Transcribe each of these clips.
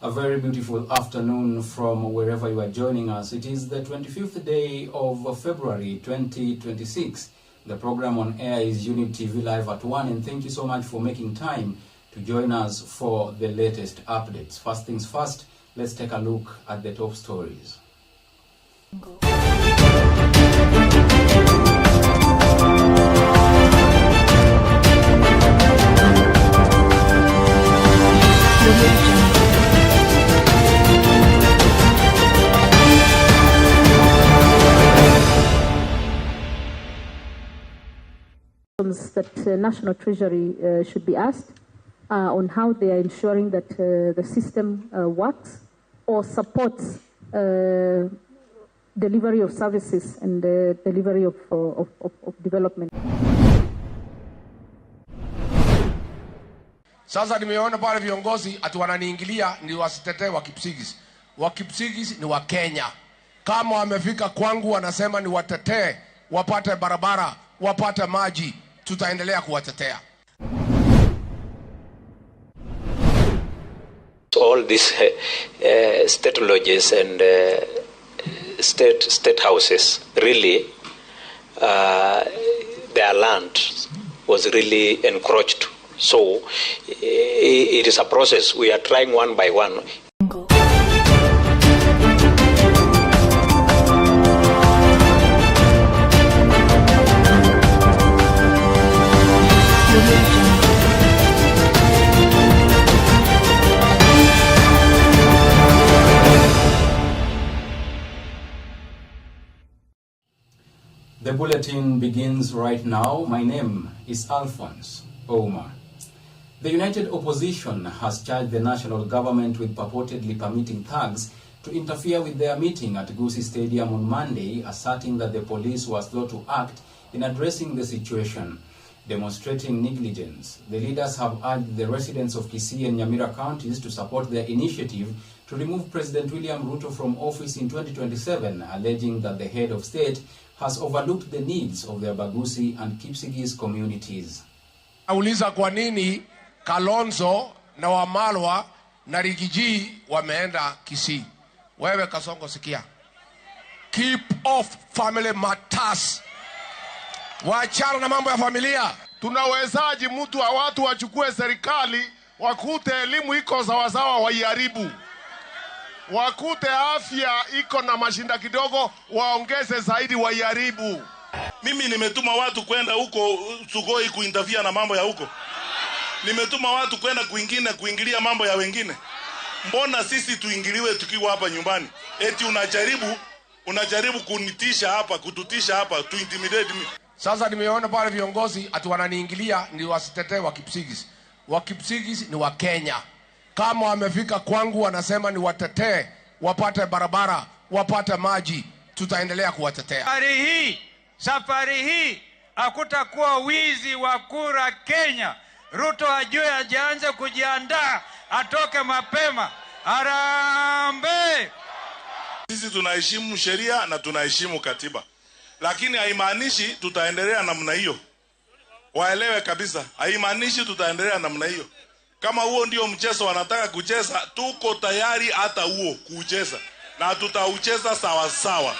A very beautiful afternoon from wherever you are joining us. It is the 25th day of February 2026. The program on air is Younib TV Live at 1, and thank you so much for making time to join us for the latest updates. First things first, let's take a look at the top stories. That National Treasury should be asked on how they are ensuring that the system works or supports delivery of services and delivery of development. Sasa nimeona pale viongozi ati wananiingilia ni wasitetee wa Kipsigis. Wa Kipsigis ni wa Kenya. Kama wamefika kwangu wanasema ni watetee, wapate barabara, wapate maji, tutaendelea kuwatetea. All these state lodges and state houses, really, their land was really encroached. So it is a process. We are trying one by one. The bulletin begins right now. My name is Alphonce. Ouma. The United Opposition has charged the national government with purportedly permitting thugs to interfere with their meeting at Gusii Stadium on Monday, asserting that the police were slow to act in addressing the situation. Demonstrating negligence, the leaders have urged the residents of Kisii and Nyamira counties to support their initiative to remove President William Ruto from office in 2027, alleging that the head of state has overlooked the needs of their Bagusi and Kipsigis communities. Nauliza kwa nini Kalonzo na Wamalwa na Rigiji wameenda Kisii? Wewe Kasongo sikia. Keep off family matters. Waachana na mambo ya familia. Tunawezaji mtu wa watu wachukue serikali, wakute elimu iko sawasawa waiharibu. Wakute afya iko na mashinda kidogo, waongeze zaidi waiharibu. Mimi nimetuma watu kwenda huko Sugoi kuinterfere na mambo ya huko. Nimetuma watu kwenda kuingilia mambo ya wengine. Mbona sisi tuingiliwe tukiwa hapa nyumbani? Eti unajaribu kunitisha hapa, kututisha hapa, to intimidate me. Sasa nimeona pale viongozi ati wananiingilia ni wasitetee wa Kipsigis. Wa Kipsigis ni wa Kenya. Kama wamefika kwangu wanasema ni watetee, wapate barabara, wapate maji, tutaendelea kuwatetea. Safari hii hakutakuwa wizi wa kura Kenya. Ruto ajue ajianze kujiandaa, atoke mapema. Harambee! Sisi tunaheshimu sheria na tunaheshimu katiba. Lakini haimaanishi tutaendelea namna hiyo. Waelewe kabisa, haimaanishi tutaendelea namna hiyo. Kama huo ndio mchezo wanataka kucheza, tuko tayari hata huo kucheza. Na tutaucheza sawa sawa.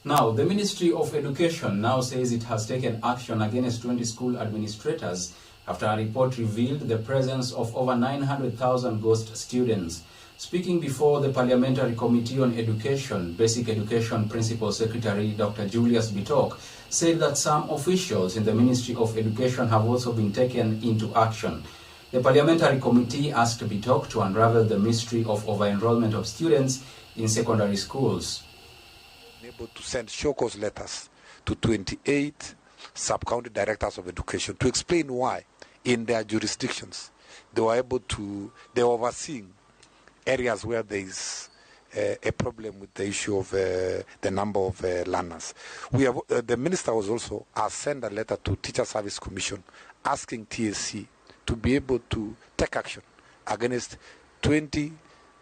Now, the Ministry of Education now says it has taken action against 20 school administrators after a report revealed the presence of over 900,000 ghost students. Speaking before the Parliamentary Committee on Education, Basic Education Principal Secretary Dr. Julius Bitok said that some officials in the Ministry of Education have also been taken into action. The Parliamentary Committee asked Bitok to unravel the mystery of over-enrollment of students in secondary schools. Able to send show cause letters to 28 sub-county directors of education to explain why in their jurisdictions they were overseeing areas where there is a problem with the issue of the number of learners. The minister was also sent a letter to Teacher Service Commission asking TSC to be able to take action against 20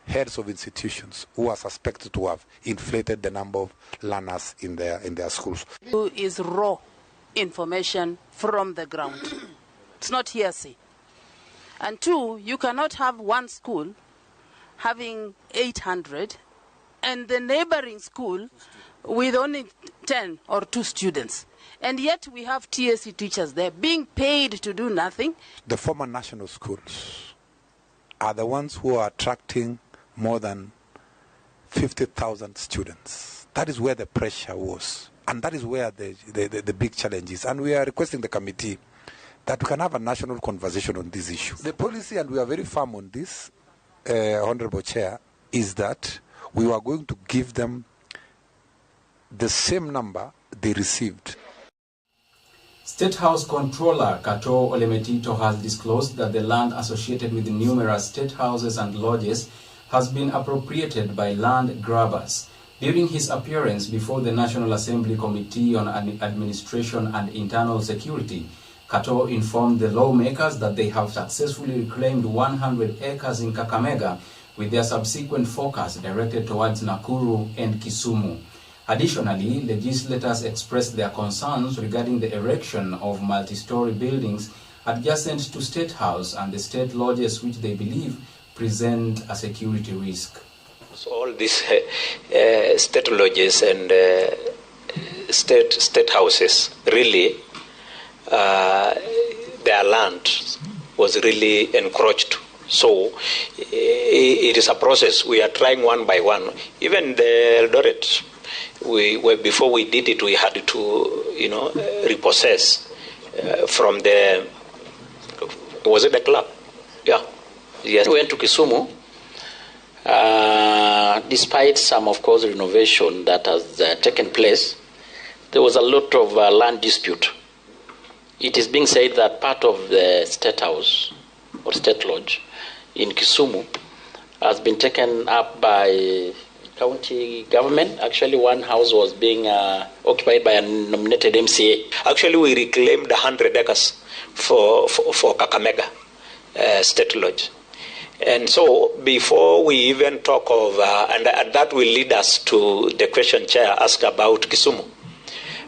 heads of institutions who are suspected to have inflated the number of learners in their schools. Is raw information from the ground. It's not hearsay. And two, you cannot have one school having 800 and the neighboring school with only 10 or 2 students. And yet we have TSC teachers there being paid to do nothing. The former national schools are the ones who are attracting more than 50,000 students. That is where the pressure was. And that is where the big challenge is. And we are requesting the committee that we can have a national conversation on this issue. The policy, and we are very firm on this, Honorable Chair, is that we are going to give them the same number they received. State House Controller Kato Olemetito has disclosed that the land associated with numerous state houses and lodges has been appropriated by land grabbers. During his appearance before the National Assembly Committee on Administration and Internal Security, Kato informed the lawmakers that they have successfully reclaimed 100 acres in Kakamega, with their subsequent focus directed towards Nakuru and Kisumu. Additionally, legislators expressed their concerns regarding the erection of multi-story buildings adjacent to State House and the state lodges, which they believe present a security risk. So all these state lodges and state houses, really, their land was really encroached. So it is a process. We are trying one by one. Even the Eldoret, before we did it, we had to, repossess from the, was it the club? Yeah. Yes. We went to Kisumu. Despite some, of course, renovation that has taken place, there was a lot of land dispute. It is being said that part of the State House or State Lodge in Kisumu has been taken up by county government. Actually, one house was being occupied by a nominated MCA. Actually, we reclaimed 100 acres for Kakamega State Lodge. And so before we even talk of, and that will lead us to the question Chair asked about Kisumu.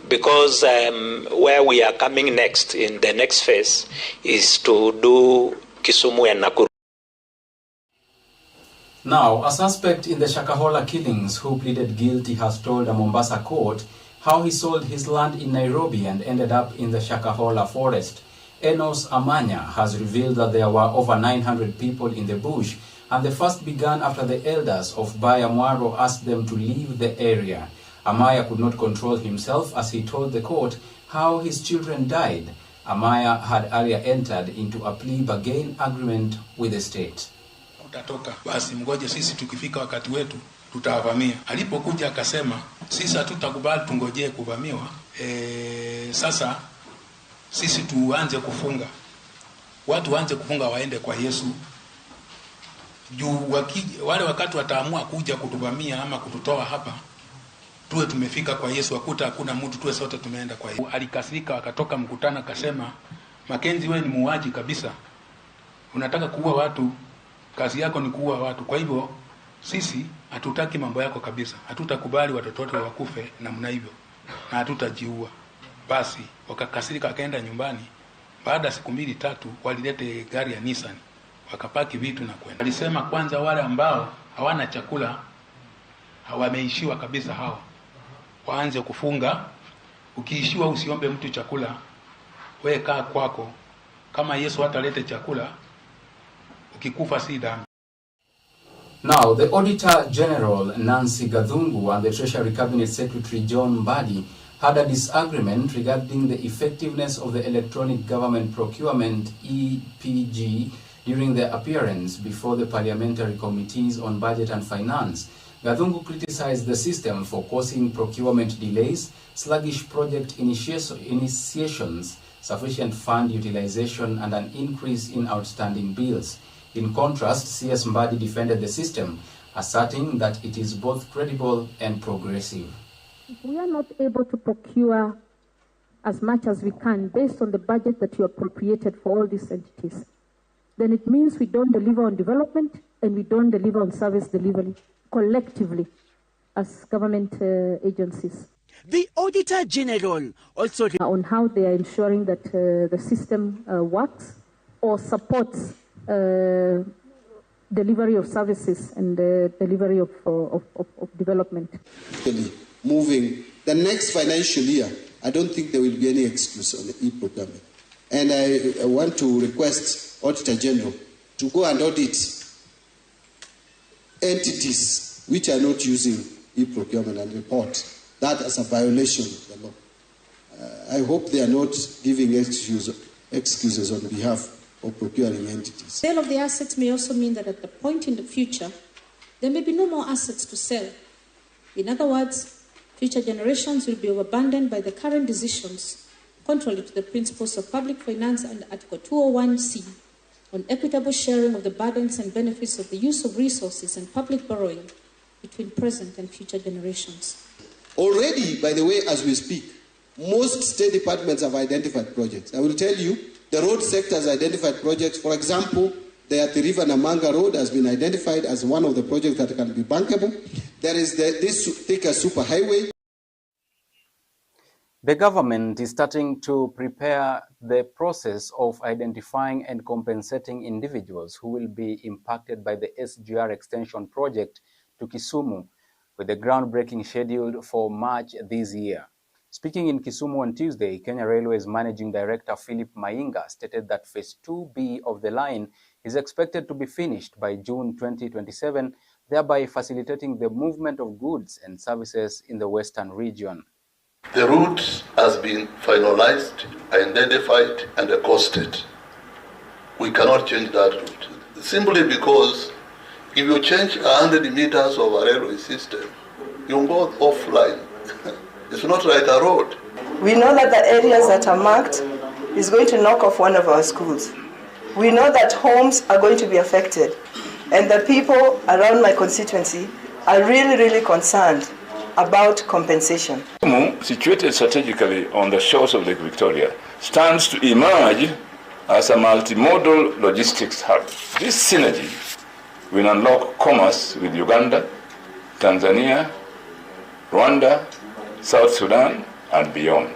Because where we are coming next, in the next phase, is to do Kisumu and Nakuru. Now, a suspect in the Shakahola killings who pleaded guilty has told a Mombasa court how he sold his land in Nairobi and ended up in the Shakahola forest. Eunice Amanya has revealed that there were over 900 people in the bush, and the first began after the elders of Bayamwaro asked them to leave the area. Amaya could not control himself as he told the court how his children died. Amaya had earlier entered into a plea bargain agreement with the state. Utatoka, basi mgoje sisi tukifika wakati wetu tutawavamia. Alipokuja akasema sisi hatutakubali tungojee kuvamiwa. Sasa sisi tuanze kufunga. Watu waanze kufunga waende kwa Yesu. Juu wale wakati wataamua kuja kutuvamia ama kututoa hapa, tuwe tumefika kwa Yesu, wakuta hakuna mtu, tuwe sote tumeenda kwa Yesu. Alikasirika akatoka mkutano akasema, Makenzi wewe ni muuaji kabisa. Unataka kuua watu, kazi yako ni kuua watu. Kwa hivyo sisi hatutaki mambo yako kabisa. Hatutakubali watoto wote wakufe namna hivyo. Na hatutajiua. Basi wakakasirika akaenda nyumbani. Baada siku 2-3 walilete gari ya Nissan, wakapaki vitu na kwenda. Alisema kwanza wale ambao hawana chakula, hawameishiwa kabisa, hao waanze kufunga. Ukiishiwa usiombe mtu chakula, wewe kaa kwako. Kama Yesu hatalete chakula, ukikufa si dhambi. Now, the Auditor General Nancy Gathungu and the Treasury Cabinet Secretary John Mbadi had a disagreement regarding the effectiveness of the Electronic Government Procurement EPG during their appearance before the Parliamentary Committees on Budget and Finance. Gathungu criticized the system for causing procurement delays, sluggish project initiations, sufficient fund utilization, and an increase in outstanding bills. In contrast, CS Mbadi defended the system, asserting that it is both credible and progressive. If we are not able to procure as much as we can based on the budget that you appropriated for all these entities, then it means we don't deliver on development and we don't deliver on service delivery collectively as government agencies. The Auditor General also on how they are ensuring that the system works or supports delivery of services and the delivery of development. Moving the next financial year, I don't think there will be any excuse on the e-procurement. And I want to request Auditor General to go and audit entities which are not using e-procurement and report that as a violation of the law. I hope they are not giving excuses on behalf of procuring entities. Sale of the assets may also mean that at the point in the future, there may be no more assets to sell. In other words, future generations will be overburdened by the current decisions, contrary to the principles of public finance and Article 201C on equitable sharing of the burdens and benefits of the use of resources and public borrowing between present and future generations. Already, by the way, as we speak, most state departments have identified projects. I will tell you, the road sector has identified projects. For example, the River Namanga Road has been identified as one of the projects that can be bankable. There is this Thika Superhighway. The government is starting to prepare the process of identifying and compensating individuals who will be impacted by the SGR extension project to Kisumu, with the groundbreaking scheduled for March this year. Speaking in Kisumu on Tuesday, Kenya Railways Managing Director Philip Mainga stated that Phase 2B of the line is expected to be finished by June 2027, thereby facilitating the movement of goods and services in the western region. The route has been finalized, identified, and costed. We cannot change that route, simply because if you change 100 meters of a railway system, you go offline. It's not like a road. We know that the areas that are marked is going to knock off one of our schools. We know that homes are going to be affected, and the people around my constituency are really concerned about compensation. Kisumu, situated strategically on the shores of Lake Victoria, stands to emerge as a multimodal logistics hub. This synergy will unlock commerce with Uganda, Tanzania, Rwanda, South Sudan, and beyond.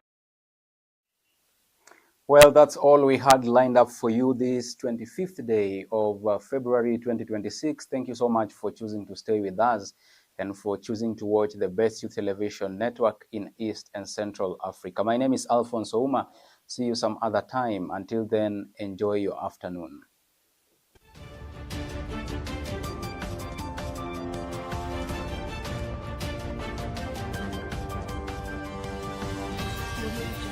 Well, that's all we had lined up for you this 25th day of February 2026. Thank you so much for choosing to stay with us and for choosing to watch the best youth television network in East and Central Africa. My name is Alphonce Ouma. See you some other time. Until then, enjoy your afternoon. Thank you.